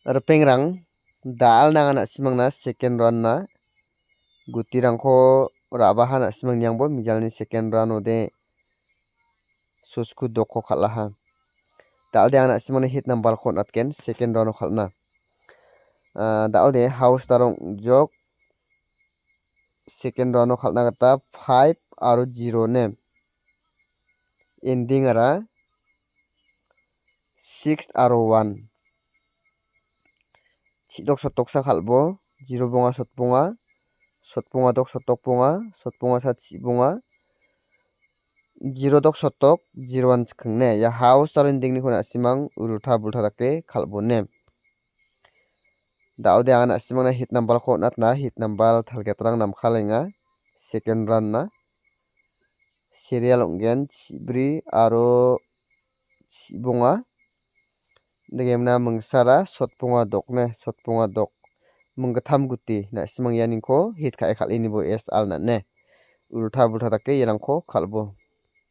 Pengrang dal nang simangna second round na gutirangko rabaha simang nyangbo mijalni second round ode susku doko khalha dal de ana simangna hit number khot atken second round khalna daode house tarong jok second round khalna gata 5 aro 0 ne ending ara 6 aro 1 chidok sotok sa khalbo 0 bonga sotponga dok sotok ponga sa chibonga 0 dok sotok 01 chikhne ya house taro ending ni khona simang ultha bultha dake khalbo ne daode ana simangna hit number khot natna hit number thalgetrang namkhalenga second round na serial onggen chibri aro chibonga degemna mungsara sotponga dok munggatham guti na simang yaningko hit khai khalini bo es alna ne ultha bultha dake yerangko khalbo.